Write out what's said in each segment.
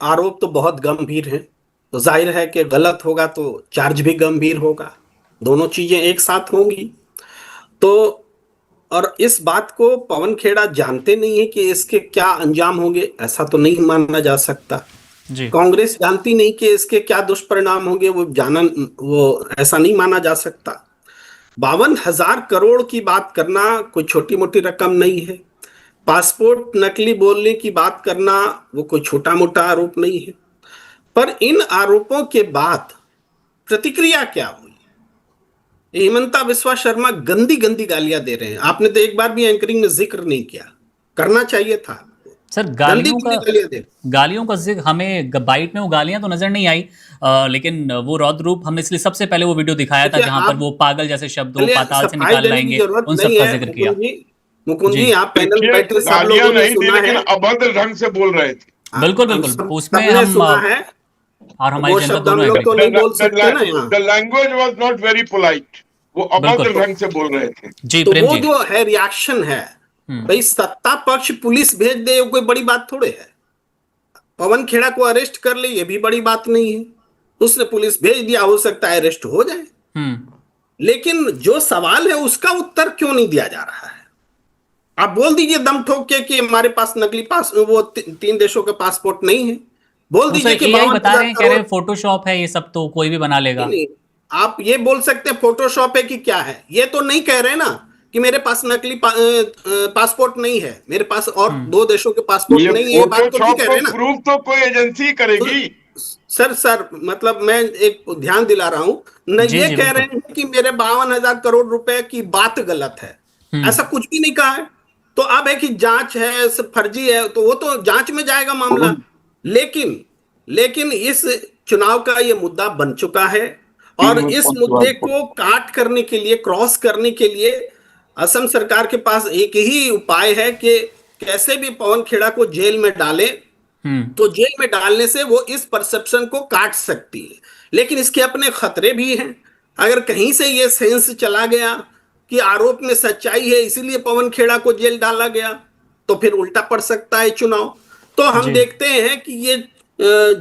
आरोप तो बहुत गंभीर है, तो जाहिर है कि गलत होगा तो चार्ज भी गंभीर होगा। दोनों चीजें एक साथ होंगी। तो और इस बात को पवन खेड़ा जानते नहीं है कि इसके क्या अंजाम होंगे, ऐसा तो नहीं माना जा सकता। जी। कांग्रेस जानती नहीं कि इसके क्या दुष्परिणाम होंगे, वो ऐसा नहीं माना जा सकता। 52,000 करोड़ की बात करना कोई छोटी मोटी रकम नहीं है। पासपोर्ट नकली बोलने की बात करना वो कोई छोटा मोटा आरोप नहीं है। पर इन आरोपों के बाद प्रतिक्रिया क्या हुई? हेमंता बिस्वा शर्मा गंदी गंदी गालियां दे रहे हैं। आपने तो एक बार भी एंकरिंग में जिक्र नहीं किया, करना चाहिए था। सर गंदी गालियों का, गंदी गालियां दे। गालियों का जिक्र हमें बाइट में वो गालियां तो नजर नहीं आई, लेकिन वो रौद्र रूप हमने इसलिए सबसे पहले वो वीडियो दिखाया था देखिए जहां पर आप, वो पागल जैसे शब्दों चलिए पाताल से सफाई निकाल देने की लाएंगे जरूरत उन सब नहीं का है जिक्र किया। मुकुंद जी। मुकुंद जी। जी, आप पैनल में देखिए, बैठे सब गालियां लोगों ने नहीं थी सुना है। लेकिन अभद्र ढंग से बोल रहे थे। बिल्कुल हम बिल्कुल, सब उसमें सबने हम सुना है। और हमारी वो जनता शब्द हम दोनों लोग एग्री तो द नहीं करते हैं। बोल सकते ना यहाँ। The language was not very polite. वो बिल्कुल। अभद्र ढंग से बोल रहे थे। जी तो प्रेम वो जी। जो है रिएक्शन है, हम्म। भाई सत्ता पक्ष पुलिस भेज दे, वो कोई बड़ी बात थोड़े है। पवन खेड़ा को अरेस्ट कर ले, ये भी बड़ी बात नहीं है। उसने पुलिस भेज दिया, हो सकता है अरेस्ट हो जाए। हम्म। लेकिन जो सवाल है उसका उत्तर क्यों नहीं दिया जा रहा है? आप बोल दीजिए दम ठोक के कि हमारे पास नकली पास वो 3 देशों के पासपोर्ट नहीं है। बोल वो सर दीजिए कि एआई बावन बता रहे हजार हैं, कह रहे करोड़ हैं फोटोशॉप है ये सब, तो कोई भी बना नहीं लेगा। नहीं, आप ये बोल सकते हैं फोटोशॉप है कि क्या है। ये तो नहीं कह रहे ना कि मेरे पास नकली पासपोर्ट नहीं है, मेरे पास और हम्म। 2 देशों के पासपोर्ट ये नहीं है, ये बात तो नहीं फोटोशॉप कह को रहे ना। प्रूव तो कोई एजेंसी तो करेगी। सर मतलब मैं एक ध्यान दिला रहा हूं, न जी ये जी कह रहे बिल्कुल। हैं कि मेरे 52,000 करोड़ रुपए की बात गलत है। हम्म। ऐसा कुछ भी नहीं कहा है। तो अब है कि जांच है, सब फर्जी है, तो वो तो जांच में जाएगा मामला। लेकिन लेकिन इस चुनाव का ये मुद्दा बन चुका है। और इस मुद्दे को काट करने के लिए, क्रॉस करने के लिए असम सरकार के पास एक ही उपाय है कि कैसे भी पवन खेड़ा को जेल में डाले। हम्म। तो जेल में डालने से वो इस परसेप्शन को काट सकती है। लेकिन इसके अपने खतरे भी हैं। अगर कहीं से ये सेंस चला गया कि आरोप में सच्चाई है इसीलिए पवन खेड़ा को जेल डाला गया, तो फिर उल्टा पड़ सकता है चुनाव। तो हम जी। देखते हैं कि ये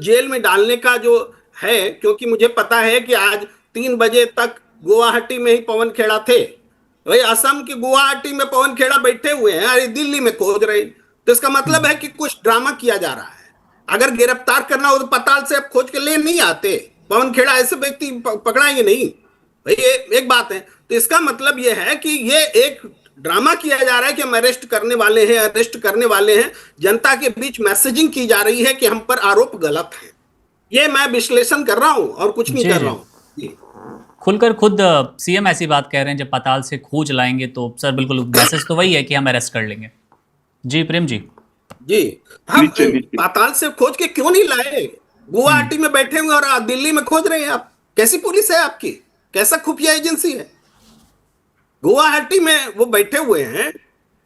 जेल में डालने का जो है, क्योंकि मुझे पता है कि आज 3 बजे तक गुवाहाटी में ही पवन खेड़ा थे। वही असम की गुवाहाटी में पवन खेड़ा बैठे हुए हैं, अरे दिल्ली में खोज रहे हैं। तो इसका मतलब हम्म। है कि कुछ ड्रामा किया जा रहा है। अगर गिरफ्तार करना हो तो पताल से अब खोज के ले नहीं आते। पवन खेड़ा ऐसे व्यक्ति पकड़ाएंगे नहीं। भाई ये एक बात है। तो इसका मतलब ये है कि ये एक ड्रामा किया जा रहा है कि हम अरेस्ट करने वाले हैं, अरेस्ट करने वाले हैं। जनता के बीच मैसेजिंग की जा रही है कि हम पर आरोप गलत है। ये मैं विश्लेषण कर रहा हूं और कुछ नहीं जी कर रहा जी। हूं। खुलकर खुद सीएम ऐसी बात कह रहे हैं, जब पाताल से खोज लाएंगे तो सर बिल्कुल मैसेज तो वही है कि हम अरेस्ट कर लेंगे। जी प्रेम जी। जी, हम नीचे नीचे। पाताल से खोज के क्यों नहीं लाए? हम्म। गुवाहाटी में बैठे हुए और आप दिल्ली में खोज रहे हैं। आप कैसी पुलिस है आपकी? कैसा खुफिया एजेंसी है? गुवाहाटी में वो बैठे हुए हैं।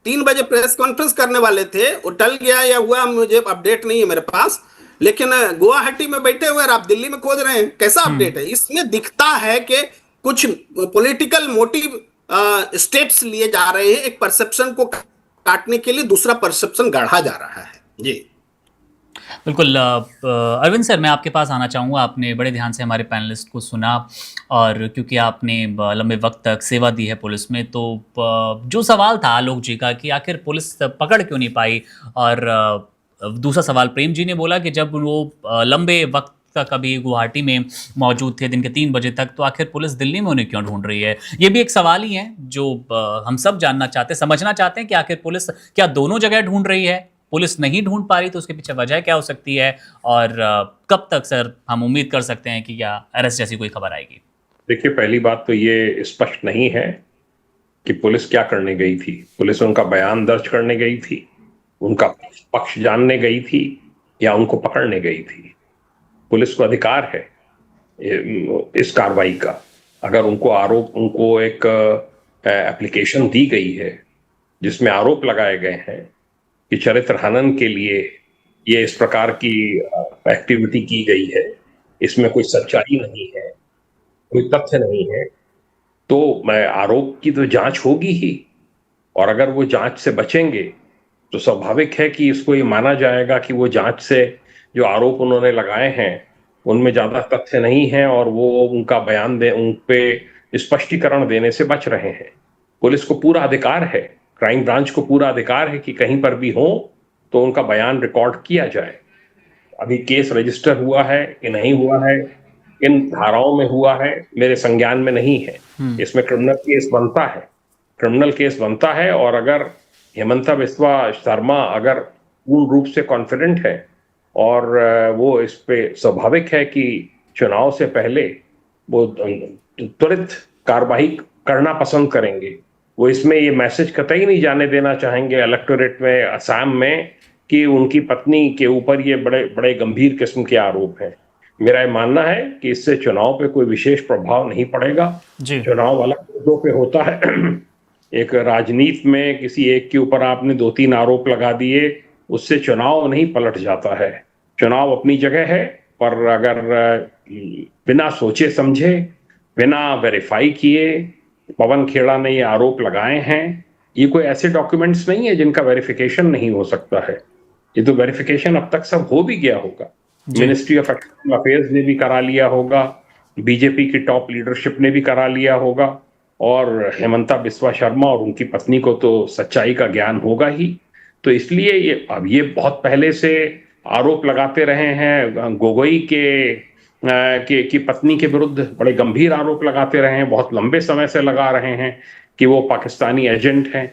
3 बजे प्रेस कॉन्फ्रेंस करने वाले थे, वो टल गया या हुआ मुझे अपडेट नहीं है मेरे पास। लेकिन गुवाहाटी में बैठे हुए और आप दिल्ली में खोज रहे हैं, कैसा हम्म। अपडेट है? इसमें दिखता है कि कुछ पॉलिटिकल मोटिव स्टेप्स लिए जा रहे हैं। एक परसेप्शन को काटने के लिए दूसरा परसेप्शन गढ़ा जा रहा है। जी। बिल्कुल। अरविंद सर, मैं आपके पास आना चाहूँगा। आपने बड़े ध्यान से हमारे पैनलिस्ट को सुना, और क्योंकि आपने लंबे वक्त तक सेवा दी है पुलिस में, तो जो सवाल था आलोक जी का कि आखिर पुलिस पकड़ क्यों नहीं पाई, और दूसरा सवाल प्रेम जी ने बोला कि जब वो लंबे वक्त तक अभी गुवाहाटी में मौजूद थे, दिन के 3 बजे तक, तो आखिर पुलिस दिल्ली में उन्हें क्यों ढूंढ रही है। ये भी एक सवाल ही है जो हम सब जानना चाहते हैं, समझना चाहते हैं कि आखिर पुलिस क्या दोनों जगह ढूंढ रही है, पुलिस नहीं ढूंढ पा रही तो उसके पीछे वजह क्या हो सकती है, और कब तक सर हम उम्मीद कर सकते हैं कि क्या अरेस्ट जैसी कोई खबर आएगी। देखिए, पहली बात तो ये स्पष्ट नहीं है कि पुलिस क्या करने गई थी। पुलिस उनका बयान दर्ज करने गई थी, उनका पक्ष जानने गई थी, या उनको पकड़ने गई थी। पुलिस को अधिकार है इस कार्रवाई का। अगर उनको एक एप्लीकेशन दी गई है जिसमें आरोप लगाए गए हैं कि चरित्र हनन के लिए ये इस प्रकार की एक्टिविटी की गई है, इसमें कोई सच्चाई नहीं है, कोई तथ्य नहीं है, तो मैं आरोप की तो जांच होगी ही। और अगर वो जांच से बचेंगे तो स्वाभाविक है कि इसको ये माना जाएगा कि वो जांच से जो आरोप उन्होंने लगाए हैं उनमें ज्यादा तथ्य नहीं है और वो उनका बयान दे उन पे स्पष्टीकरण देने से बच रहे हैं। पुलिस को पूरा अधिकार है, क्राइम ब्रांच को पूरा अधिकार है कि कहीं पर भी हो तो उनका बयान रिकॉर्ड किया जाए। अभी केस रजिस्टर हुआ है कि नहीं हुआ है, इन धाराओं में हुआ है, मेरे संज्ञान में नहीं है। इसमें क्रिमिनल केस बनता है, क्रिमिनल केस बनता है। और अगर हेमंता बिस्वा शर्मा अगर पूर्ण रूप से कॉन्फिडेंट है और वो इस पे स्वाभाविक है कि चुनाव से पहले वो त्वरित कार्रवाई करना पसंद करेंगे, वो इसमें ये मैसेज कतई नहीं जाने देना चाहेंगे इलेक्टोरेट में, असम में, कि उनकी पत्नी के ऊपर ये बड़े बड़े गंभीर किस्म के आरोप हैं। मेरा ये मानना है कि इससे चुनाव पे कोई विशेष प्रभाव नहीं पड़ेगा। चुनाव अलग मुद्दों पे होता है। एक राजनीति में किसी एक के ऊपर आपने 2-3 आरोप लगा दिए, उससे चुनाव नहीं पलट जाता है। चुनाव अपनी जगह है, पर अगर बिना सोचे समझे, बिना वेरीफाई किए पवन खेड़ा ने ये आरोप लगाए हैं, ये कोई ऐसे डॉक्यूमेंट्स नहीं है जिनका वेरिफिकेशन नहीं हो सकता है। ये तो वेरिफिकेशन अब तक सब हो भी गया होगा। मिनिस्ट्री ऑफ एक्सटर्नल अफेयर्स ने भी करा लिया होगा, बीजेपी की टॉप लीडरशिप ने भी करा लिया होगा, और हेमंता बिस्वा शर्मा और उनकी पत्नी को तो सच्चाई का ज्ञान होगा ही। तो इसलिए ये बहुत पहले से आरोप लगाते रहे हैं। गोगोई की पत्नी के विरुद्ध बड़े गंभीर आरोप लगाते रहे हैं, बहुत लंबे समय से लगा रहे हैं कि वो पाकिस्तानी एजेंट हैं।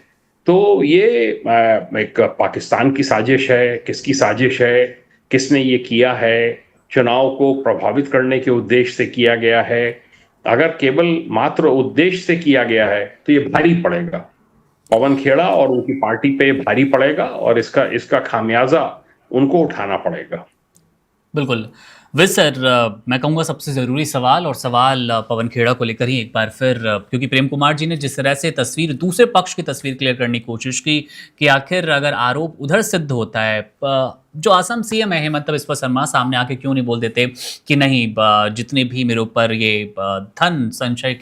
तो ये एक पाकिस्तान की साजिश है। किसकी साजिश है, किसने ये किया है? चुनाव को प्रभावित करने के उद्देश्य से किया गया है। अगर केवल मात्र उद्देश्य से किया गया है तो ये भारी पड़ेगा, पवन खेड़ा और उनकी पार्टी पे भारी पड़ेगा, और इसका खामियाजा उनको उठाना पड़ेगा। बिल्कुल। वैसे सर, मैं कहूँगा सबसे ज़रूरी सवाल, और सवाल पवन खेड़ा को लेकर ही एक बार फिर, क्योंकि प्रेम कुमार जी ने जिस तरह से तस्वीर, दूसरे पक्ष की तस्वीर क्लियर करने की कोशिश की कि आखिर अगर आरोप उधर सिद्ध होता है, जो असम सीएम है हेमंता बिस्वा शर्मा सामने आके क्यों नहीं बोल देते कि नहीं, जितने भी मेरे ऊपर ये धन संचय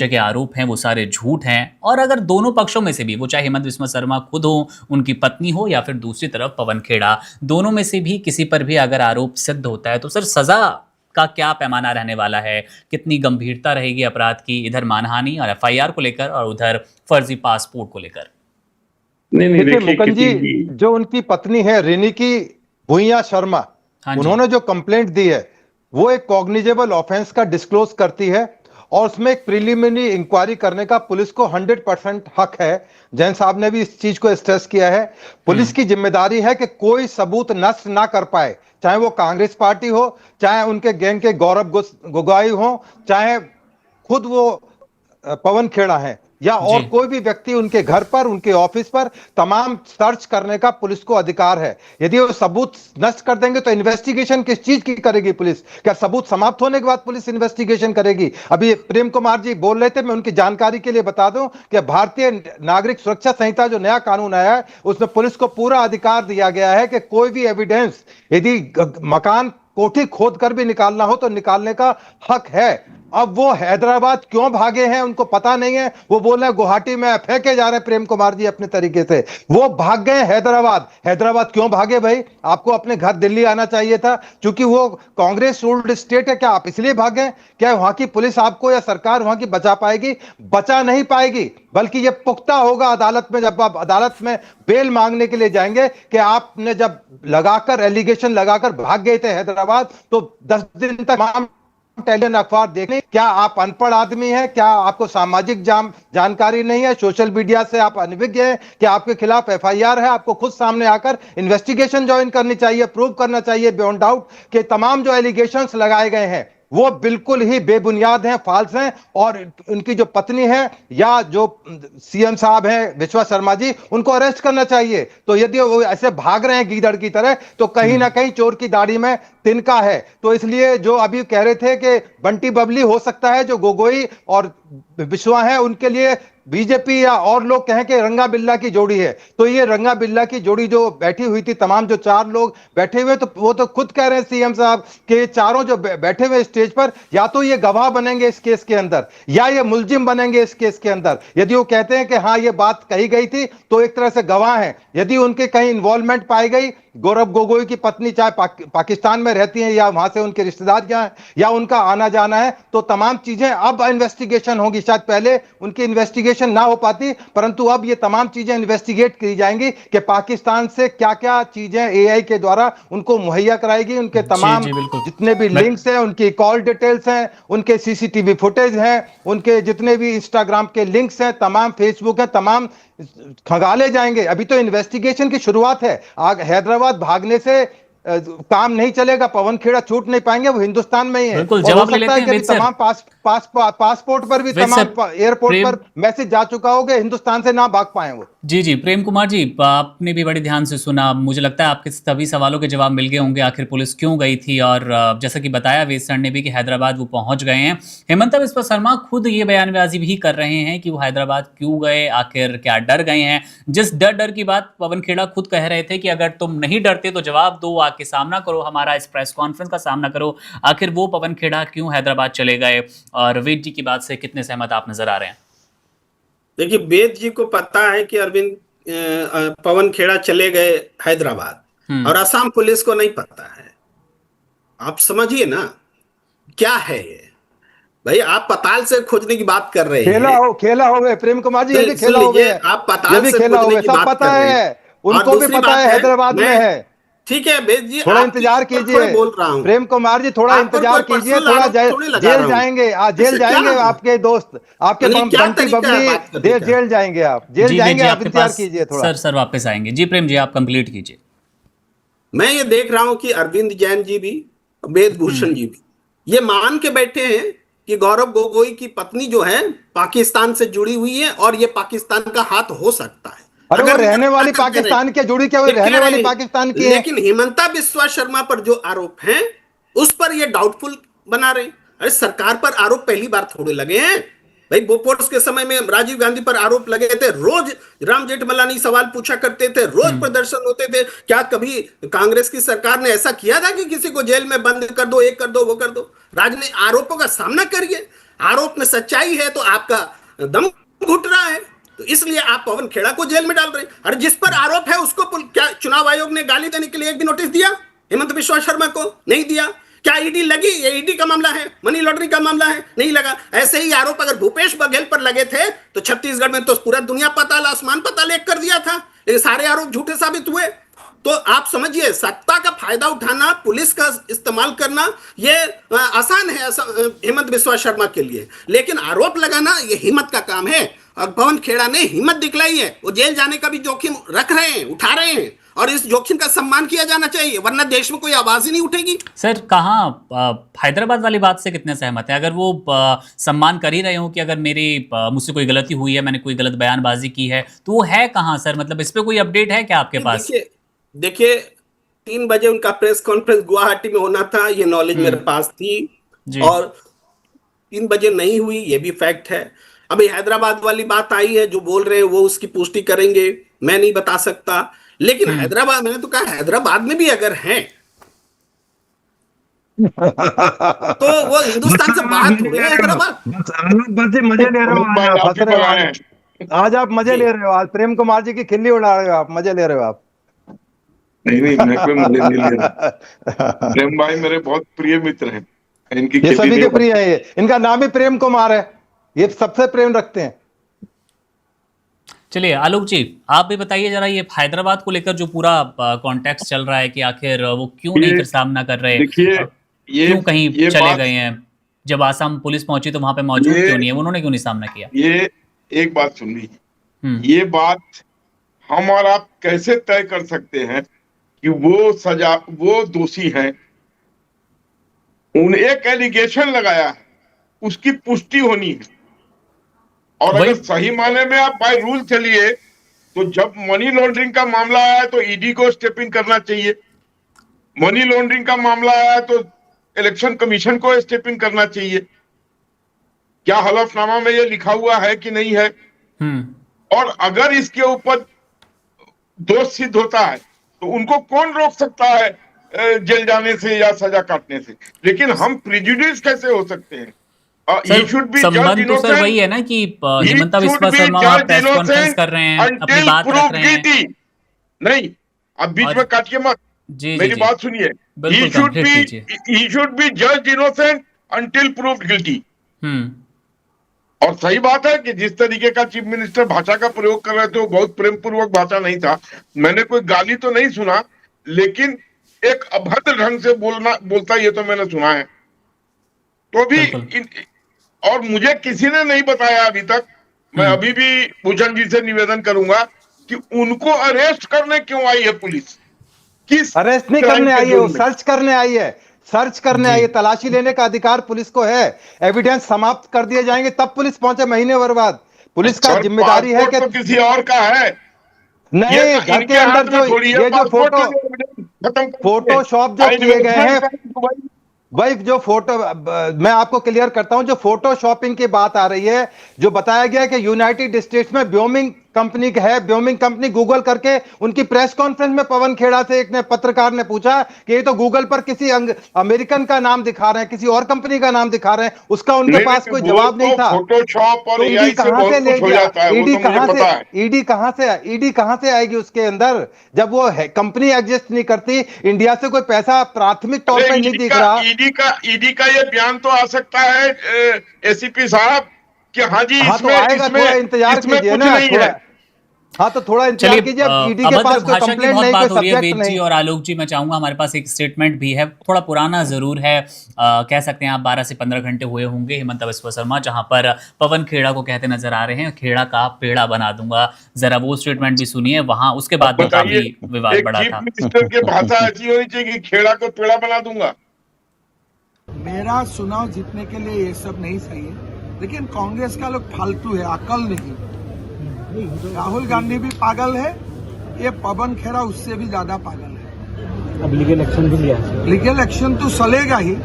के आरोप हैं वो सारे झूठ हैं। और अगर दोनों पक्षों में से भी, वो चाहे हेमंता बिस्वा शर्मा खुद हो, उनकी पत्नी हो, या फिर दूसरी तरफ पवन खेड़ा, दोनों में से भी किसी पर भी अगर आरोप सिद्ध होता है तो सर सजा का क्या पैमाना रहने वाला है, कितनी गंभीरता रहेगी अपराध की, इधर मानहानि और एफआईआर को लेकर और उधर फर्जी पासपोर्ट को लेकर? नहीं, देखिए मुकुंद जी, जो उनकी पत्नी है रिनिकी भुइयां शर्मा, उन्होंने जो कंप्लेंट दी है वो एक कॉग्निजेबल ऑफेंस का डिस्क्लोज करती है, और उसमें एक प्रिलिमिनरी इंक्वायरी करने का पुलिस को 100% हक है। जैन साहब ने भी इस चीज को स्ट्रेस किया है। पुलिस की जिम्मेदारी है कि कोई सबूत नष्ट ना कर पाए, चाहे वो कांग्रेस पार्टी हो, चाहे उनके गैंग के गौरव गोगोई हो, चाहे खुद वो पवन खेड़ा है, या और कोई भी व्यक्ति उनके घर पर, उनके ऑफिस पर तमाम सर्च करने का पुलिस को अधिकार है। यदि वो सबूत नष्ट कर देंगे तो इन्वेस्टिगेशन किस चीज की करेगी पुलिस? क्या सबूत समाप्त होने के बाद पुलिस इन्वेस्टिगेशन करेगी? अभी प्रेम कुमार जी बोल रहे थे, मैं उनकी जानकारी के लिए बता दूं कि भारतीय नागरिक सुरक्षा संहिता जो नया कानून आया है उसमें पुलिस को पूरा अधिकार दिया गया है कि कोई भी एविडेंस, यदि मकान कोठी खोद कर भी निकालना हो तो निकालने का हक है। अब वो हैदराबाद क्यों भागे हैं उनको पता नहीं है। वो बोल रहे गुवाहाटी में फेंके जा रहे प्रेम कुमार जी अपने तरीके से, वो भाग गए हैदराबाद। हैदराबाद क्यों भागे भाई? आपको अपने घर दिल्ली आना चाहिए था, क्योंकि वो कांग्रेस रूल्ड स्टेट है। क्या आप इसलिए भागे? क्या वहां की पुलिस आपको या सरकार वहां की बचा पाएगी? बचा नहीं पाएगी, बल्कि ये पुख्ता होगा अदालत में, जब आप अदालत में बेल मांगने के लिए जाएंगे कि आपने जब लगाकर एलिगेशन लगाकर भाग गए थे हैदराबाद, तो 10 दिन तक टेलीविजन अखबार देखने, क्या आप अनपढ़ आदमी हैं? क्या आपको सामाजिक जानकारी नहीं है? सोशल मीडिया से आप अनभिज्ञ हैं? क्या आपके खिलाफ एफआईआर है? आपको खुद सामने आकर इन्वेस्टिगेशन ज्वाइन करनी चाहिए, प्रूव करना चाहिए बियॉन्ड डाउट कि तमाम जो एलिगेशंस लगाए गए हैं वो बिल्कुल ही बेबुनियाद हैं, फाल्स हैं। और उनकी जो पत्नी है या जो सीएम साहब हैं बिस्वा शर्मा जी, उनको अरेस्ट करना चाहिए। तो यदि वो ऐसे भाग रहे हैं गीदड़ की तरह, तो कहीं ना कहीं चोर की दाढ़ी में तिनका है। तो इसलिए जो अभी कह रहे थे कि बंटी बबली हो सकता है, जो गोगोई और बिस्वा है उनके लिए बीजेपी या और लोग कहें कि रंगा बिल्ला की जोड़ी है, तो ये रंगा बिल्ला की जोड़ी जो बैठी हुई थी, तमाम जो 4 लोग बैठे हुए, तो वो तो खुद कह रहे हैं सीएम साहब कि चारों जो बैठे हुए स्टेज पर, या तो ये गवाह बनेंगे इस केस के अंदर या ये मुलजिम बनेंगे इस केस के अंदर। यदि वो कहते हैं कि हाँ ये बात कही गई थी, तो एक तरह से गवाह हैं। यदि उनके कहीं इन्वॉल्वमेंट पाई गई गौरव गोगोई की पत्नी चाहे पाकिस्तान में रहती हैं या वहां से उनके रिश्तेदार यहाँ हैं या उनका आना जाना है, तो तमाम चीजें अब इन्वेस्टिगेशन होगी। शायद पहले उनकी इन्वेस्टिगेशन ना हो पाती, परंतु अब ये तमाम चीजें इन्वेस्टिगेट की जाएंगी कि पाकिस्तान से क्या क्या चीजें एआई के द्वारा उनको मुहैया कराएगी। उनके तमाम जितने भी लिंक्स हैं, उनकी कॉल डिटेल्स हैं, उनके सीसीटीवी फुटेज हैं, उनके जितने भी इंस्टाग्राम के लिंक्स हैं, तमाम फेसबुक है, तमाम खंगाले जाएंगे। अभी तो इन्वेस्टिगेशन की शुरुआत है। हैदराबाद भागने से काम नहीं चलेगा। पवन खेड़ा छूट नहीं पाएंगे, वो हिंदुस्तान में ही है। बिल्कुल, और हो जवाब ले सकता है लेते हैं कि तमाम पासपोर्ट पर भी, तमाम एयरपोर्ट पर मैसेज जा चुका होगा, हिंदुस्तान से ना भाग पाए वो। जी प्रेम कुमार जी, आपने भी बड़े ध्यान से सुना। मुझे लगता है आपके सभी सवालों के जवाब मिल गए होंगे, आखिर पुलिस क्यों गई थी। और जैसा कि बताया वेद सर ने भी कि हैदराबाद वो पहुंच गए हैं। हेमंत बिस्वा शर्मा खुद ये बयानबाजी भी कर रहे हैं कि वो हैदराबाद क्यों गए, आखिर क्या डर गए हैं। जिस डर की बात पवन खेड़ा खुद कह रहे थे कि अगर तुम नहीं डरते तो जवाब दो, आके सामना करो, हमारा इस प्रेस कॉन्फ्रेंस का सामना करो। आखिर वो पवन खेड़ा क्यों हैदराबाद चले गए, और वेद जी की बात से कितने सहमत आप नजर आ रहे हैं? देखिए, वेद जी को पता है कि अरविंद पवन खेड़ा चले गए हैदराबाद, और असम पुलिस को नहीं पता है। आप समझिए ना क्या है ये। भाई, आप पताल से खोजने की बात कर रहे हैं। खेला हो गए प्रेम कुमार जी, ये भी खेला हो गए। आप पताल से खोजने की बात कर रहे हैं, उनको भी पता है हैदराबाद में है। ठीक है वेद जी, थोड़ा इंतजार कीजिए। बोल रहा हूँ प्रेम कुमार जी, थोड़ा इंतजार कीजिए। थोड़ा जेल जाएंगे, जेल जाएंगे आपके दोस्त, आपके बंटी बबली जेल जाएंगे। आप जेल जाएंगे, आप इंतजार कीजिए थोड़ा। सर वापस आएंगे। जी प्रेम जी, आप कंप्लीट कीजिए। मैं ये देख रहा हूं कि अरविंद जैन जी भी, वेद भूषण जी भी ये मान के बैठे हैं कि गौरव गोगोई की पत्नी जो है पाकिस्तान से जुड़ी हुई है, और ये पाकिस्तान का हाथ हो सकता है। अरे वो रहने वाली पाकिस्तान के जुड़ी क्या, वो रहने वाली पाकिस्तान की है। लेकिन हेमंता बिस्वा शर्मा पर जो आरोप हैं उस पर ये डाउटफुल बना रहे। अरे सरकार पर आरोप पहली बार थोड़े लगे हैं भाई। बोफोर्स के समय में राजीव गांधी पर आरोप लगे थे, रोज राम जेठमलानी सवाल पूछा करते थे, रोज प्रदर्शन होते थे। क्या कभी कांग्रेस की सरकार ने ऐसा किया था कि किसी को जेल में बंद कर दो, एक कर दो, वो कर दो? राज ने आरोपों का सामना करिए। आरोप में सच्चाई है तो आपका दम घुट रहा है, तो इसलिए आप पवन खेड़ा को जेल में डाल रहे हैं। अरे जिस पर आरोप है उसको क्या चुनाव आयोग ने गाली देने के लिए एक भी नोटिस दिया? हेमंत बिस्वा शर्मा को नहीं दिया। क्या ईडी लगी? ये ईडी का मामला है, मनी लॉन्ड्रिंग का मामला है, नहीं लगा। ऐसे ही आरोप अगर भूपेश बघेल पर लगे थे तो छत्तीसगढ़ में तो पूरा दुनिया पाताल आसमान पाताल एक कर दिया था। लेकिन सारे आरोप झूठे साबित हुए। तो आप समझिए, सत्ता का फायदा उठाना, पुलिस का इस्तेमाल करना, ये आसान है हेमंत बिस्वा शर्मा के लिए, लेकिन आरोप लगाना ये हिम्मत का काम है। और पवन खेड़ा ने हिम्मत दिखलाई है। वो जेल जाने का भी जोखिम रख रहे हैं, उठा रहे हैं, और इस जोखिम का सम्मान किया जाना चाहिए, वरना देश में कोई आवाज ही नहीं उठेगी। सर, कहाँ हैदराबाद वाली बात से कितने सहमत है? अगर वो सम्मान कर ही रहे हो कि अगर मुझसे कोई गलती हुई है, मैंने कोई गलत बयानबाजी की है, तो वो है कहाँ सर? मतलब इस पे कोई अपडेट है क्या आपके पास? देखिए 3 बजे उनका प्रेस कॉन्फ्रेंस गुवाहाटी में होना था, ये नॉलेज मेरे पास थी, और 3 बजे नहीं हुई, ये भी फैक्ट है। अभी हैदराबाद वाली बात आई है, जो बोल रहे हैं वो उसकी पुष्टि करेंगे, मैं नहीं बता सकता। लेकिन हैदराबाद, मैंने तो कहा हैदराबाद में भी अगर हैं तो वो हिंदुस्तान से बाहर थोड़े है हैदराबाद। मजे ले रहे हो आज आप मजे ले रहे हो। आज प्रेम कुमार जी की खिल्ली उड़ा रहे हो आप, मजे ले रहे हो आप। नहीं, मैं कोई मजे नहीं ले रहा। प्रेम भाई मेरे बहुत प्रिय मित्र हैं, इनकी ये सभी के प्रिय है। इनका नाम ही प्रेम कुमार है, ये सबसे प्रेम रखते हैं। चलिए आलोक जी, आप भी बताइए जरा, ये हैदराबाद को लेकर जो पूरा कॉन्टेक्स्ट चल रहा है कि आखिर वो क्यों नहीं फिर सामना कर रहे, क्यों कहीं चले गए हैं? जब आसाम पुलिस पहुंची तो वहां पे मौजूद क्यों नहीं है? उन्होंने क्यों नहीं सामना किया? ये एक बात सुनिए, ये बात हम और आप कैसे तय कर सकते हैं कि वो दोषी हैं? उन्हें एक एलिगेशन लगाया है, उसकी पुष्टि होनी है। और अगर सही माने में आप बाय रूल चलिए तो जब मनी लॉन्ड्रिंग का मामला आया तो ईडी को स्टेप इन करना चाहिए, मनी लॉन्ड्रिंग का मामला आया तो इलेक्शन कमीशन को स्टेप इन करना चाहिए। क्या हलफनामा में ये लिखा हुआ है कि नहीं है? और अगर इसके ऊपर दोष सिद्ध होता है तो उनको कौन रोक सकता है जेल जाने से या सजा काटने से? लेकिन हम प्रेजुडिस कैसे हो सकते हैं? संबंध तो सर वही है ना कि हेमंता बिस्वा शर्मा प्रेस कॉन्फ्रेंस कर रहे हैं, अपनी बात रख रहे हैं। नहीं, अब बीच में काटिए मत। जी मेरी जी बात सुनिए, बिल्कुल कंप्लीट कीजिए। he should be judged innocent until proved guilty। और सही बात है कि जिस तरीके का चीफ मिनिस्टर भाषा का प्रयोग कर रहे थे वो बहुत प्रेम पूर्वक भाषा नहीं था। मैंने कोई गाली तो नहीं सुना, लेकिन एक अभद्र ढंग से बोलता ये तो मैंने सुना है। तो भी और मुझे किसी ने नहीं बताया अभी तक। मैं अभी भी भूषण जी से निवेदन करूंगा कि उनको अरेस्ट करने क्यों आई है पुलिस? किस अरेस्ट नहीं करने आई है, वो सर्च करने आई है, सर्च करने आई है। तलाशी लेने का अधिकार पुलिस को है। एविडेंस समाप्त कर दिए जाएंगे तब पुलिस पहुंचे, महीने भर बाद। पुलिस का जिम्मेदारी है कि तो किसी और का है नहीं, घर के अंदर जो ये जो फोटोशॉप जो किए गए हैं, भाई जो फोटो, मैं आपको क्लियर करता हूं, जो फोटोशॉपिंग की बात आ रही है, जो बताया गया है कि यूनाइटेड स्टेट्स में ब्योमिंग कंपनी है, ब्योमिंग कंपनी, गूगल करके उनकी प्रेस कॉन्फ्रेंस में पवन खेड़ा से एक ने पत्रकार ने पूछा कि ये तो गूगल पर किसी अमेरिकन का नाम दिखा रहे हैं, किसी और कंपनी का नाम दिखा रहे हैं, उसका उनके पास कोई जवाब नहीं था। फोटोशॉप और ईडी कहां से ले गया? ईडी कहां से आएगी उसके अंदर, जब वो कंपनी एग्जिस्ट नहीं करती, इंडिया से कोई पैसा प्राथमिक तौर पर नहीं दिख रहा। ईडी का ये बयान तो आ सकता है एसीपी साहब कि हाँ जी इसमें आएगा, थोड़ा इंतजार कीजिए ना, हाँ तो थोड़ा इंतजार कीजिए। ईडी के पास कोई कंप्लेंट नहीं, कोई सब्जेक्ट नहीं। और आलोक जी, मैं चाहूंगा, हमारे पास एक स्टेटमेंट भी है, थोड़ा पुराना जरूर है, कह सकते हैं आप 12 से 15 घंटे हुए होंगे, हेमंत बिस्वा शर्मा, जहां पर पवन खेड़ा को कहते नजर आ रहे हैं, खेड़ा का पेड़ा बना दूंगा। जरा वो स्टेटमेंट भी सुनिए, वहां उसके बाद में काफी विवाद बढ़ा था। मिनिस्टर की भाषा ऐसी होनी चाहिए कि खेड़ा को पेड़ा बना दूंगा। मेरा चुनाव जीतने के लिए ये सब नहीं सही है, लेकिन कांग्रेस का लोग फालतू है, अकल नहीं। राहुल गांधी भी पागल है, ये पवन खेड़ा उससे भी ज्यादा पागल है। अब लीगल एक्शन भी लिया है। लीगल एक्शन तो चलेगा ही,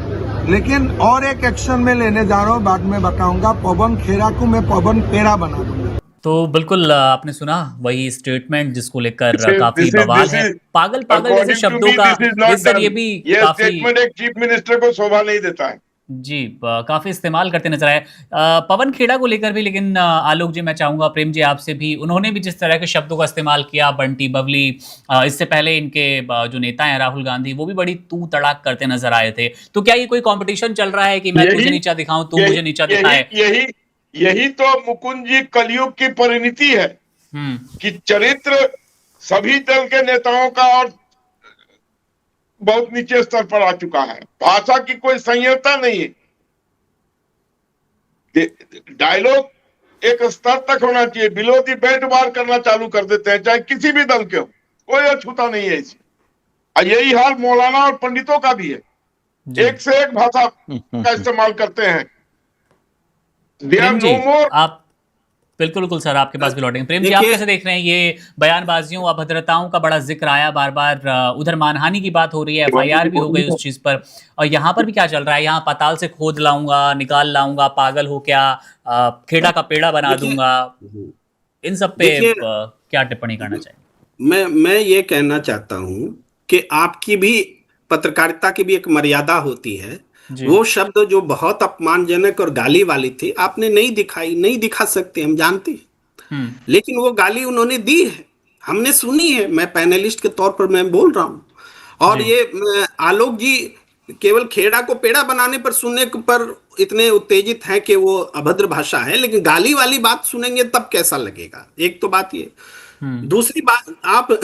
लेकिन और एक एक्शन में लेने जा रहा हूँ, बाद में बताऊंगा। पवन खेड़ा को मैं पवन पेड़ा बना दूंगा। तो बिल्कुल आपने सुना वही स्टेटमेंट जिसको लेकर काफी बवाल है। पागल पागल जैसे शब्दों का इस जरिए भी काफी स्टेटमेंट एक चीफ मिनिस्टर को शोभा नहीं देता है जी, काफी इस्तेमाल करते नजर आए पवन खेड़ा को लेकर भी। लेकिन आलोक जी, मैं चाहूंगा प्रेम जी आपसे भी, उन्होंने भी जिस तरह के शब्दों का इस्तेमाल किया, बंटी बबली, इससे पहले इनके जो नेता हैं राहुल गांधी, वो भी बड़ी तू तड़ाक करते नजर आए थे। तो क्या ये कोई कंपटीशन चल रहा है कि मैं तुझे नीचा दिखाऊं, तू मुझे नीचा दिखाए? यही तो मुकुंद जी कलयुग की परिणति है कि चरित्र सभी दल के नेताओं का और बहुत नीचे स्तर पर आ चुका है। भाषा की कोई संयमता नहीं है। डायलॉग एक स्तर तक होना चाहिए, बिलो दी बेल्ट वार करना चालू कर देते हैं, चाहे किसी भी दल के हो, कोई अछूता नहीं है इसे। और यही हाल मौलाना और पंडितों का भी है, एक से एक भाषा का इस्तेमाल करते हैं। आप बिल्कुल बिल्कुल सर, आपके पास भी लौटेंगे। प्रेम जी, आप कैसे देख रहे हैं ये बयानबाजियों, अभद्रताओं का बड़ा जिक्र आया बार बार, उधर मानहानि की बात हो रही है, एफआईआर भी हो गई उस चीज पर, और यहाँ पर भी क्या चल रहा है? यहाँ पाताल से खोद लाऊंगा, निकाल लाऊंगा, पागल हो क्या, खेड़ा का पेड़ा बना दूंगा, इन सब पे क्या टिप्पणी करना चाहिए? मैं ये कहना चाहता हूं कि आपकी भी पत्रकारिता की भी एक मर्यादा होती है। वो शब्द जो बहुत अपमानजनक और गाली वाली थी, आपने नहीं दिखाई, नहीं दिखा सकते, हम जानते हैं, लेकिन वो गाली उन्होंने दी है, हमने सुनी है। मैं पैनलिस्ट के तौर पर मैं बोल रहा हूं। और ये आलोक जी केवल खेड़ा को पेड़ा बनाने पर सुनने पर इतने उत्तेजित हैं कि वो अभद्र भाषा है, लेकिन गाली वाली बात सुनेंगे तब कैसा लगेगा? एक तो बात ये। दूसरी बात, आप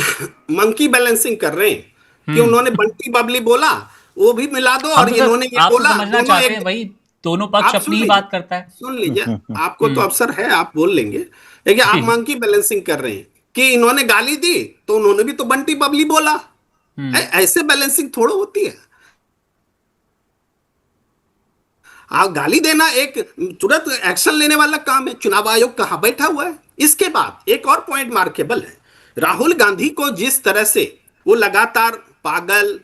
मंकी बैलेंसिंग कर रहे हैं कि उन्होंने बंटी बबली बोला, वो भी मिला दो, और इन्होंने ये बोला। समझना चाहते हैं भाई, दोनों पक्ष अपनी ही बात करता है। सुन लीजिए, आपको तो अवसर है, आप बोल लेंगे, लेकिन आप मंकी बैलेंसिंग कर रहे हैं कि इन्होंने गाली दी तो उन्होंने भी तो बंटी बबली बोला। ऐसे बैलेंसिंग थोड़ा होती है। आप गाली देना एक तुरंत एक्शन लेने वाला काम है। चुनाव आयोग कहां बैठा हुआ है? इसके बाद एक और पॉइंट मार्केबल है, राहुल गांधी को जिस तरह से वो लगातार पागल,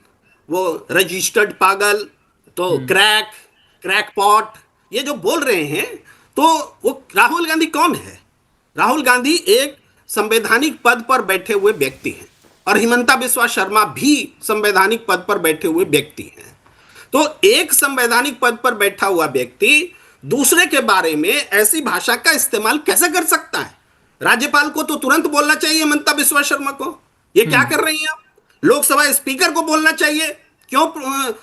वो रजिस्टर्ड पागल, तो क्रैकपॉट, ये जो बोल रहे हैं, तो वो राहुल गांधी कौन है? राहुल गांधी एक संवैधानिक पद पर बैठे हुए व्यक्ति हैं, और हिमंता बिस्वा शर्मा भी संवैधानिक पद पर बैठे हुए व्यक्ति हैं। तो एक संवैधानिक पद पर बैठा हुआ व्यक्ति दूसरे के बारे में ऐसी भाषा का इस्तेमाल कैसे कर सकता है? राज्यपाल को तो तुरंत बोलना चाहिए हिमंता बिस्वा शर्मा को, ये क्या कर रही हैं आप? लोकसभा स्पीकर को बोलना चाहिए, क्यों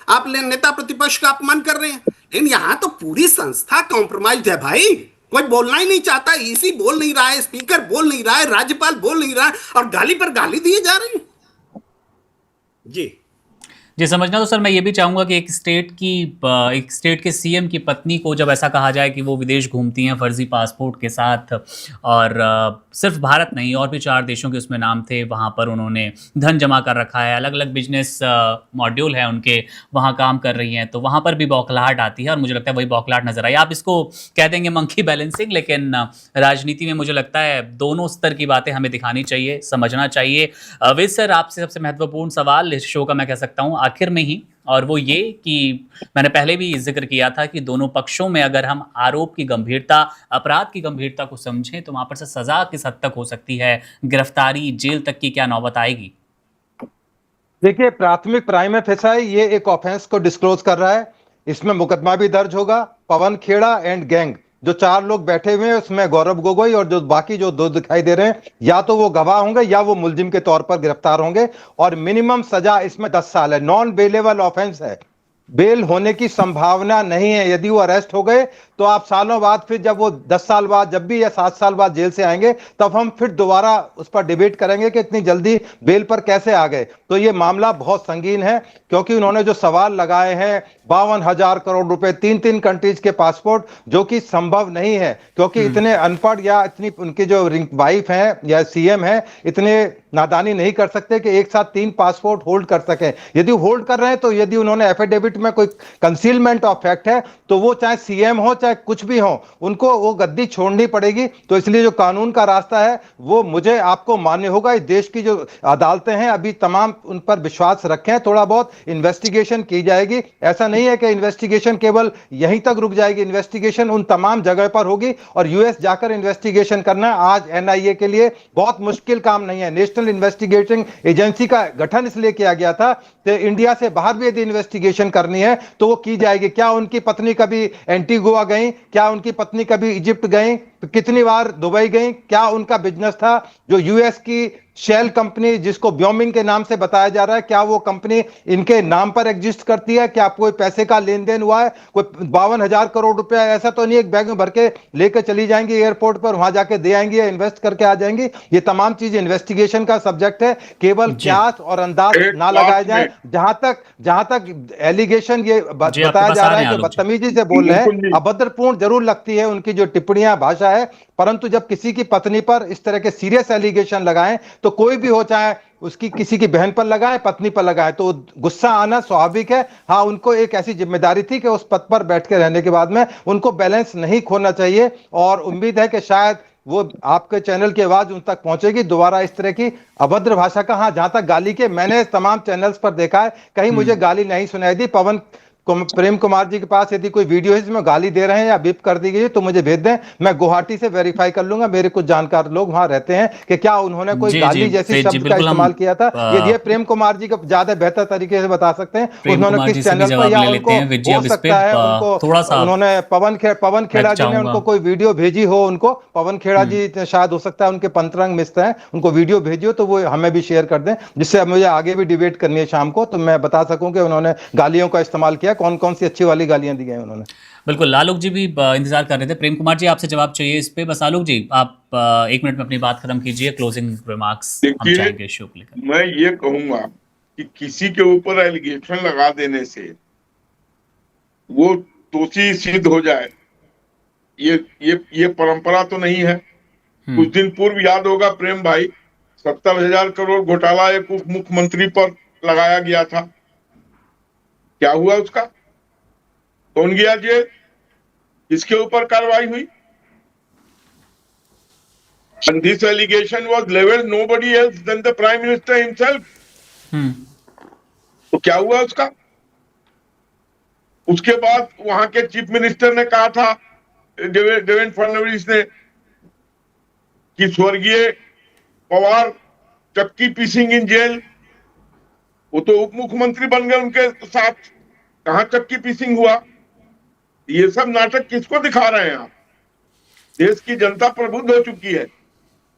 आप नेता प्रतिपक्ष का अपमान कर रहे हैं? लेकिन यहां तो पूरी संस्था कॉम्प्रोमाइज है भाई, कोई बोलना ही नहीं चाहता, ईसी बोल नहीं रहा है, स्पीकर बोल नहीं रहा है, राज्यपाल बोल नहीं रहा है, और गाली पर गाली दिए जा रहे हैं। जी समझना। तो सर मैं ये भी चाहूँगा कि एक स्टेट के सीएम की पत्नी को जब ऐसा कहा जाए कि वो विदेश घूमती हैं फर्जी पासपोर्ट के साथ, और सिर्फ भारत नहीं और भी 4 देशों के उसमें नाम थे, वहाँ पर उन्होंने धन जमा कर रखा है, अलग अलग बिजनेस मॉड्यूल है उनके, वहाँ काम कर रही हैं, तो वहाँ पर भी बौखलाहट आती है, और मुझे लगता है वही बौखलाहट नजर आई। आप इसको कह देंगे मंकी बैलेंसिंग, लेकिन राजनीति में मुझे लगता है दोनों स्तर की बातें हमें दिखानी चाहिए, समझना चाहिए। वेद सर, आपसे सबसे महत्वपूर्ण सवाल इस शो का मैं कह सकता हूँ आखिर में ही, और वो ये कि मैंने पहले भी जिक्र किया था कि दोनों पक्षों में अगर हम आरोप की गंभीरता, अपराध की गंभीरता को समझें तो वहां पर से सजा किस हद तक हो सकती है, गिरफ्तारी, जेल तक की क्या नौबत आएगी? देखिए, प्राथमिक प्राइम फेसाई ये एक ऑफेंस को डिस्क्लोज कर रहा है, इसमें मुकदमा भी दर्ज होगा। पवन खेड़ा एंड गैंग जो 4 लोग बैठे हुए हैं, उसमें गौरव गोगोई और जो बाकी जो 2 दिखाई दे रहे हैं, या तो वो गवाह होंगे या वो मुलजिम के तौर पर गिरफ्तार होंगे, और मिनिमम सजा इसमें 10 साल है। नॉन बेलेबल ऑफेंस है, बेल होने की संभावना नहीं है। यदि वो अरेस्ट हो गए तो आप सालों बाद, फिर जब वो 10 साल बाद जब भी या 7 साल बाद जेल से आएंगे, तब हम फिर दोबारा उस पर डिबेट करेंगे कि इतनी जल्दी बेल पर कैसे आ गए। तो ये मामला बहुत संगीन है, क्योंकि उन्होंने जो सवाल लगाए हैं 52,000 करोड़ रुपए, 3 कंट्रीज के पासपोर्ट, जो कि संभव नहीं है, क्योंकि इतने अनपढ़ या इतनी उनकी जो वाइफ है या सीएम है, इतने नादानी नहीं कर सकते कि एक साथ 3 पासपोर्ट होल्ड कर सकें। यदि होल्ड कर रहे हैं तो यदि उन्होंने एफिडेविट में कोई कंसीलमेंट ऑफ फैक्ट है, तो वो चाहे सीएम हो चाहे कुछ भी हो, उनको वो गद्दी छोड़नी पड़ेगी। तो इसलिए जो कानून का रास्ता है वो मुझे आपको मान्य होगा। इस देश की जो अदालतें हैं अभी तमाम उन पर विश्वास रखें, थोड़ा बहुत इन्वेस्टिगेशन की जाएगी। ऐसा नहीं है कि इन्वेस्टिगेशन केवल यहीं तक रुक जाएगी, इन्वेस्टिगेशन उन तमाम जगह पर होगी, और यूएस जाकर इन्वेस्टिगेशन करना आज एनआईए के लिए बहुत मुश्किल काम नहीं है। नेशनल इन्वेस्टिगेटिंग एजेंसी का गठन इसलिए किया गया था कि इंडिया से बाहर भी यदि इन्वेस्टिगेशन करनी है तो वो की जाएगी। क्या उनकी पत्नी कभी एंटीगुआ गई? क्या उनकी पत्नी कभी इजिप्ट गई? कितनी बार दुबई गई? क्या उनका बिजनेस था जो यूएस की शेल कंपनी, जिसको ब्योमिंग के नाम से बताया जा रहा है, क्या वो कंपनी इनके नाम पर एग्जिस्ट करती है? क्या कोई पैसे का लेन देन हुआ है? कोई 52,000 करोड़ रुपया ऐसा तो नहीं एक बैग में भर के लेकर चली जाएंगी एयरपोर्ट पर, वहां जाके दे आएंगी या इन्वेस्ट करके आ जाएंगी? ये तमाम चीजें इन्वेस्टिगेशन का सब्जेक्ट है, केवल क्यास और अंदाज ना लगाए जाए। जहां तक एलिगेशन ये बताया जा रहा है कि बदतमीजी से बोल रहे हैं, अभद्रपूर्ण जरूर लगती है उनकी जो टिप्पणियां, भाषा है, परंतु जब किसी की पत्नी पर इस तरह के सीरियस एलिगेशन लगाएं, तो कोई भी हो, चाहे उसकी किसी की बहन पर लगाए, पत्नी पर लगाए, तो गुस्सा आना स्वाभाविक है। हाँ, उनको एक ऐसी जिम्मेदारी थी कि उस पद पर बैठ के रहने के बाद में उनको बैलेंस नहीं खोना चाहिए, और उम्मीद है कि शायद वो आपके चैनल की आवाज उन तक पहुंचेगी, दोबारा इस तरह की अभद्र भाषा का। हाँ, जहां तक गाली के, मैंने तमाम चैनल्स पर देखा है, कहीं मुझे गाली नहीं सुनाई दी। प्रेम कुमार जी के पास यदि कोई वीडियो है जिसमें गाली दे रहे हैं या बीप कर दी गई तो मुझे भेज दें, मैं गुवाहाटी से वेरीफाई कर लूंगा। मेरे कुछ जानकार लोग वहां रहते हैं कि क्या उन्होंने कोई गाली जैसी शब्द का इस्तेमाल किया था। ये प्रेम कुमार जी को ज्यादा बेहतर तरीके से बता सकते हैं उन्होंने किस चैनल पर, या उनको हो सकता है उनको उन्होंने पवन खेड़ा जी ने उनको कोई वीडियो भेजी हो, उनको पवन खेड़ा जी शायद हो सकता है उनके पंतरंग मित्र हैं, उनको वीडियो भेजी हो तो वो हमें भी शेयर कर दें, जिससे मुझे आगे भी डिबेट करनी है शाम को, तो मैं बता सकूं कि उन्होंने गालियों का इस्तेमाल किया, कौन कौन सी अच्छी वाली गालियां दी गई उन्होंने। बिल्कुल, आलोक जी भी इंतजार कर रहे थे। प्रेम कुमार जी, आपसे जवाब चाहिए इस पे, बस आलोक जी आप 1 मिनट में अपनी बात खत्म कीजिए, क्लोजिंग रिमार्क्स हम चाहेंगे शो को लेकर। मैं ये कहूंगा कि किसी के ऊपर एलिगेशन लगा देने से वो दोषी सिद्ध हो जाए, ये परंपरा तो नहीं है। कुछ दिन पूर्व याद होगा प्रेम भाई, 70,000 करोड़ घोटाला एक उप मुख्यमंत्री पर लगाया गया था। क्या हुआ उसका? कौन गया जेल? किसके ऊपर कार्रवाई हुई? And this allegation was leveled nobody else than the Prime Minister himself. तो क्या हुआ उसका? उसके बाद वहां के चीफ मिनिस्टर ने कहा था, देवेंद्र फडणवीस ने, कि स्वर्गीय पवार चक्की पीसिंग इन जेल। वो तो उप मुख्यमंत्री बन गए उनके साथ, कहां चक्की पीसिंग हुआ? ये सब नाटक किसको दिखा रहे हैं आप? देश की जनता प्रबुद्ध हो चुकी है,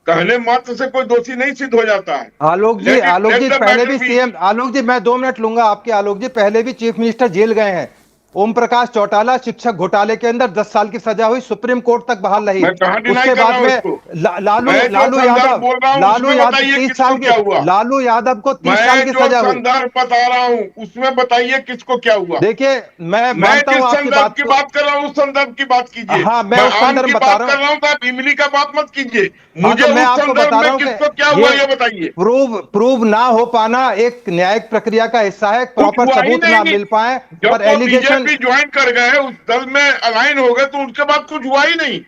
कहने मात्र से कोई दोषी नहीं सिद्ध हो जाता है। आलोक जी पहले भी सीएम, आलोक जी मैं 2 मिनट लूंगा आपके। आलोक जी पहले भी चीफ मिनिस्टर जेल गए हैं। ओम प्रकाश चौटाला शिक्षक घोटाले के अंदर 10 साल की सजा हुई, सुप्रीम कोर्ट तक बहाल रही। उसके बाद में लालू यादव 30 साल की, लालू यादव को 30 साल की सजा हुई। संदर्भ बता रहा हूँ, उसमें बताइए किसको क्या हुआ। देखिए मैं मानता हूँ आपकी बात की बात कर रहा हूँ, उस संदर्भ की बात कीजिए। हाँ मैं उस संदर्भ बता रहा हूँ, आप इमली का बात मत कीजिए। मुझे मैं आपको बता रहा हूँ किसको क्या हुआ ये बताइए। प्रूव ना हो पाना एक न्यायिक प्रक्रिया का हिस्सा है, प्रॉपर सबूत ना मिल पाए पर एलिगेशन ज्वाइन कर गए, उस दल में अलाइन हो गए, तो उसके बाद कुछ हुआ ही नहीं।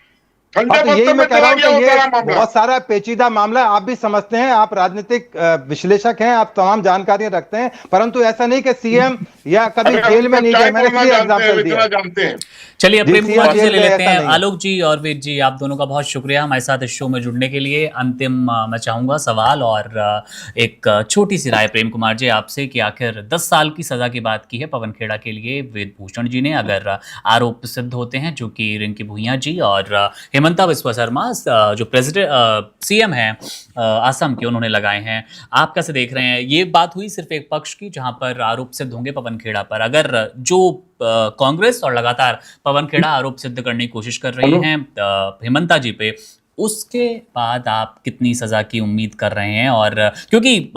तो यही मैं कह रहा हूं कि ये बहुत सारा पेचीदा मामला है। आप भी समझते हैं, आप राजनीतिक विश्लेषक हैं, आप तमाम जानकारियां रखते हैं, परंतु ऐसा नहीं कि सीएम या कभी जेल में नहीं गए। मैंने इसलिए एग्जाम्पल दिया। जानते हैं। चलिए प्रेम कुमार जी से ले लेते हैं। आलोक जी और वेद जी, आप दोनों का बहुत शुक्रिया हमारे साथ इस शो में जुड़ने के लिए। अंतिम मैं चाहूंगा सवाल और एक छोटी सी राय प्रेम कुमार जी आपसे कि आखिर 10 साल की सजा की बात की है पवन खेड़ा के लिए वेद भूषण जी ने, अगर आरोप सिद्ध होते हैं जो कि रिंकी भुइयां जी और हेमंता बिस्वा शर्मा जो प्रेसिडेंट सीएम हैं असम के, उन्होंने लगाए हैं। आप कैसे देख रहे हैं? ये बात हुई सिर्फ एक पक्ष की जहां पर आरोप सिद्ध होंगे पवन खेड़ा पर, अगर जो कांग्रेस और लगातार पवन खेड़ा आरोप सिद्ध करने की कोशिश कर रही हैं हेमंता जी पे, उसके बाद आप कितनी सजा की उम्मीद कर रहे हैं? और क्योंकि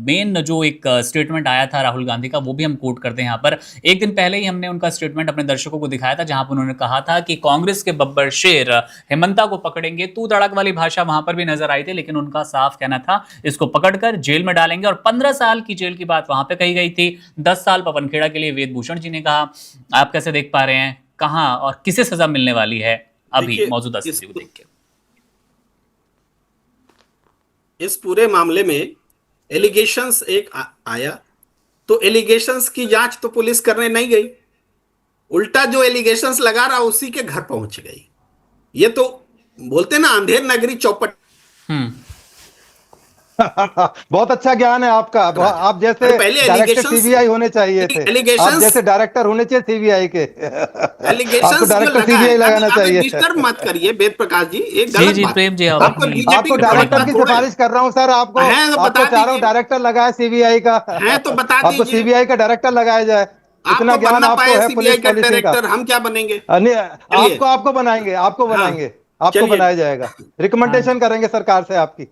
मेन जो एक स्टेटमेंट आया था राहुल गांधी का, वो भी हम कोट करते हैं यहाँ पर। एक दिन पहले ही हमने उनका स्टेटमेंट अपने दर्शकों को दिखाया था जहां पर उन्होंने कहा था कि कांग्रेस के बब्बर शेर हेमंता को पकड़ेंगे। तू तड़क वाली भाषा वहां पर भी नजर आई थी, लेकिन उनका साफ कहना था इसको पकड़कर जेल में डालेंगे और 15 साल की जेल की बात वहां पर कही गई थी। 10 साल पवन खेड़ा के लिए वेद भूषण जी ने कहा। आप कैसे देख पा रहे हैं, कहां और किसे सजा मिलने वाली है अभी मौजूदा स्थिति को देख के? इस पूरे मामले में एलिगेशंस एक आया, तो एलिगेशंस की जांच तो पुलिस करने नहीं गई, उल्टा जो एलिगेशंस लगा रहा उसी के घर पहुंच गई। ये तो बोलते ना अंधेर नगरी चौपट। बहुत अच्छा ज्ञान है आपका। आप जैसे डायरेक्टर सीबीआई होने चाहिए थे, आप जैसे डायरेक्टर होने चाहिए सीबीआई के। आपको डायरेक्टर सीबीआई लगाना चाहिए। डिस्टर्ब मत करिए वेद प्रकाश जी, एक गलत जी, प्रेम जी, आपको डायरेक्टर की सिफारिश कर रहा हूँ सर। आपको चाह रहा हूँ डायरेक्टर लगाए सीबीआई का, तो बता दीजिए, आपको सीबीआई का डायरेक्टर लगाया जाए। इतना ज्ञान आपको है पुलिस पॉलिसी का। हम क्या बनेंगे? आपको बनाएंगे, आपको बनाया जाएगा। रिकमेंडेशन करेंगे सरकार से आपकी।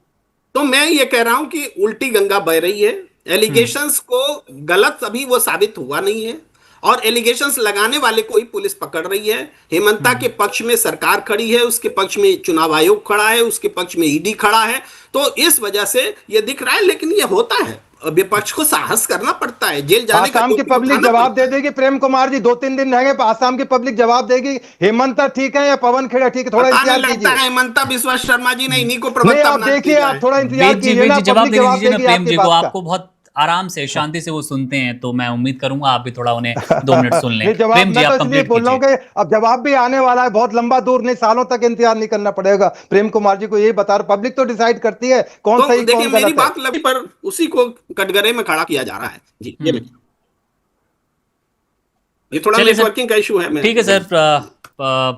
तो मैं ये कह रहा हूं कि उल्टी गंगा बह रही है। एलिगेशंस को गलत अभी वो साबित हुआ नहीं है और एलिगेशंस लगाने वाले को ही पुलिस पकड़ रही है। हेमंता के पक्ष में सरकार खड़ी है, उसके पक्ष में चुनाव आयोग खड़ा है, उसके पक्ष में ईडी खड़ा है। तो इस वजह से ये दिख रहा है, लेकिन ये होता है, विपक्ष को साहस करना पड़ता है। जेल जाने का आसाम की पब्लिक जवाब दे देगी प्रेम कुमार जी। 2-3 दिन रहेंगे, आसाम की पब्लिक जवाब देगी हेमंता ठीक है या पवन खेड़ा ठीक है। थोड़ा इंतजार कीजिए। हेमंता बिस्वा शर्मा जी ने इन्हीं को प्रवक्ता बना दिया। आप थोड़ा इंतजार कीजिए ना, जवाब दे दीजिए ना प्रेम जी को। आपको बहुत आराम से शांति से वो सुनते हैं, तो मैं उम्मीद करूंगा आप भी थोड़ा उन्हें 2 मिनट सुन लें। प्रेम जी आप कंप्लीट बोल रहा हूं कि अब जवाब भी आने वाला है, बहुत लंबा दूर नहीं, सालों तक इंतजार नहीं करना पड़ेगा। प्रेम कुमार जी को यही बता रहा, पब्लिक तो डिसाइड करती है कौन सही कौन गलत है। मेरी बात लगी पर उसी को कटघरे में खड़ा किया जा रहा है जी। ये थोड़ा नेटवर्किंग का इशू है। ठीक है सर,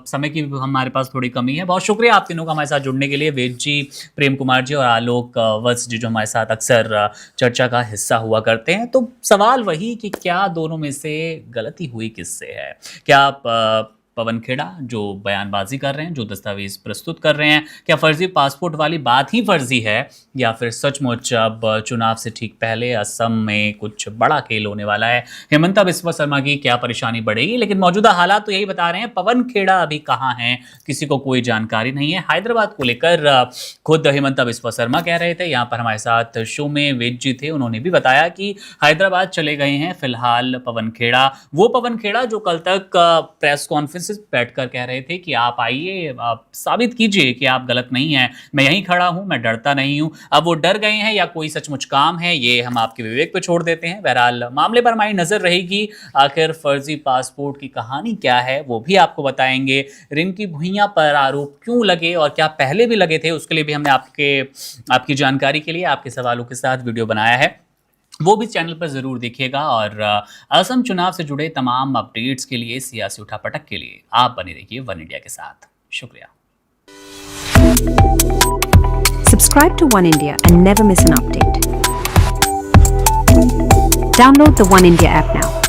समय की हमारे पास थोड़ी कमी है। बहुत शुक्रिया आप तीनों का हमारे साथ जुड़ने के लिए, वेद जी, प्रेम कुमार जी और आलोक वत्स जी, जो हमारे साथ अक्सर चर्चा का हिस्सा हुआ करते हैं। तो सवाल वही कि क्या दोनों में से गलती हुई किससे है? क्या आप पवन खेड़ा जो बयानबाजी कर रहे हैं, जो दस्तावेज प्रस्तुत कर रहे हैं, क्या फर्जी पासपोर्ट वाली बात ही फर्जी है, या फिर सचमुच अब चुनाव से ठीक पहले असम में कुछ बड़ा खेल होने वाला है? हेमंता बिस्वा शर्मा की क्या परेशानी बढ़ेगी? लेकिन मौजूदा हालात तो यही बता रहे हैं। पवन खेड़ा अभी कहाँ हैं, किसी को कोई जानकारी नहीं है। हैदराबाद को लेकर खुद हेमंता बिस्वा शर्मा कह रहे थे, यहाँ पर हमारे साथ शो में वेद जी थे, उन्होंने भी बताया कि हैदराबाद चले गए हैं फिलहाल पवन खेड़ा। वो पवन खेड़ा जो कल तक प्रेस कॉन्फ्रेंस बैठकर कह रहे थे कि आप आइए, आप साबित कीजिए कि आप गलत नहीं हैं, मैं यहीं खड़ा हूं, मैं डरता नहीं हूं। अब वो डर गए हैं या कोई सचमुच काम है, ये हम आपके विवेक पे छोड़ देते हैं। बहरहाल मामले पर हमारी नजर रहेगी। आखिर फर्जी पासपोर्ट की कहानी क्या है वो भी आपको बताएंगे। रिंकी भुइयां पर आरोप क्यों लगे और क्या पहले भी लगे थे, उसके लिए भी हमने आपकी जानकारी के लिए आपके सवालों के साथ वीडियो बनाया है, वो भी चैनल पर ज़रूर देखिएगा। और असम चुनाव से जुड़े तमाम अपडेट्स के लिए, सियासी उठापटक के लिए आप बने रहिए वन इंडिया के साथ। शुक्रिया। Subscribe to One India and never miss an update. Download the One India app now.